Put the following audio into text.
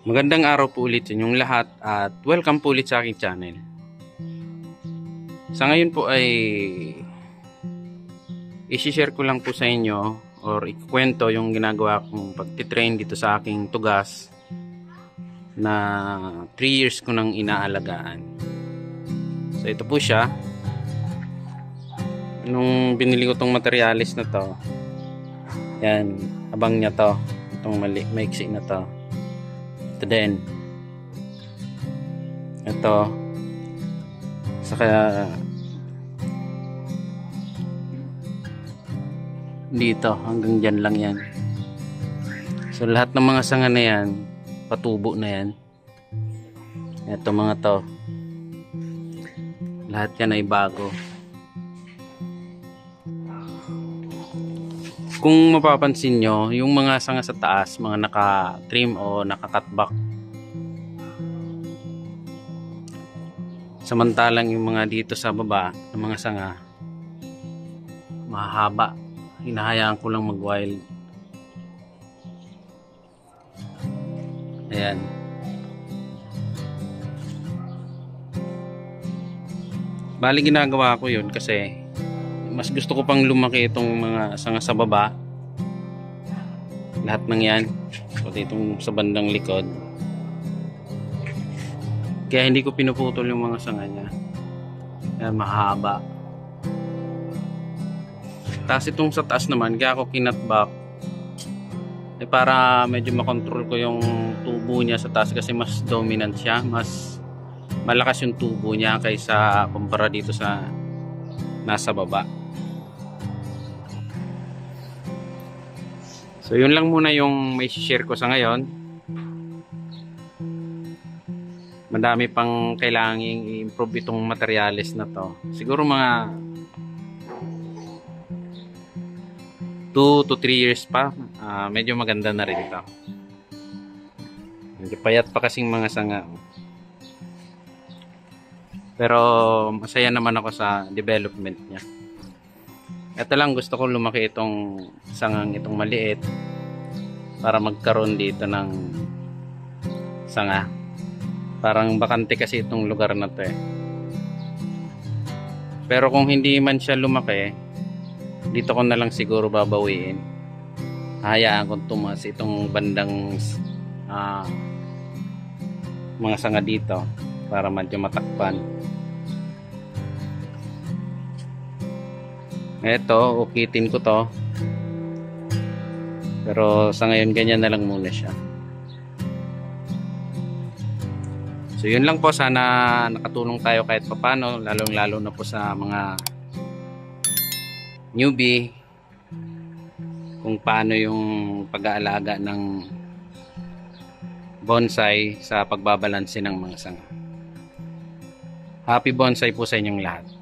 Magandang araw po ulit sa inyong lahat at welcome po ulit sa aking channel. Sa ngayon po ay i-share ko lang po sa inyo or ikukwento yung ginagawa kong pagtitrain dito sa aking tugas na 3 years ko nang inaalagaan. So ito po siya. Nung binili ko tong materialis na to, yan, abang niya to, itong maiksi na to. Ito din. Ito. Saka dito hanggang dyan lang yan. So lahat ng mga sanga na yan, patubo na yan. Ito mga to, lahat yan ay bago. Kung mapapansin nyo, yung mga sanga sa taas, mga naka-trim o naka-cutback. Samantalang yung mga dito sa baba, ng mga sanga, mahaba. Hinahayaan ko lang mag-wild. Ayan. Bali ginagawa ko yun kasi mas gusto ko pang lumaki itong mga sanga sa baba. Lahat ng yan. Pati itong sa bandang likod. Kaya hindi ko pinuputol yung mga sanga niya. Ayan, mahaba. Tapos itong sa taas naman, kaya ako kinatback. Para medyo makontrol ko yung tubo niya sa taas kasi mas dominant siya. Mas malakas yung tubo niya kaysa kumpara dito sa nasa baba. So yun lang muna yung may share ko sa ngayon. Madami pang kailangang i-improve itong materialis na to. Siguro mga 2 to 3 years pa. Medyo maganda na rin ito. Medyo payat pa kasing mga sanga. Pero masaya naman ako sa development niya. Ito lang, gusto ko lumaki itong sangang itong maliit para magkaroon dito ng sanga. Parang bakante kasi itong lugar na to eh. Pero kung hindi man siya lumaki, dito ko na lang siguro babawiin. Hayaan ko tumas itong bandang mga sanga dito para medyo matakpan. Eto, ukitin ko to. Pero sa ngayon ganyan na lang muna siya. So yun lang po, sana nakatulong tayo kahit papano, lalong-lalo na po sa mga newbie kung paano yung pag-aalaga ng bonsai sa pagbabalanse ng mga sanga. Happy bonsai po sa inyong lahat.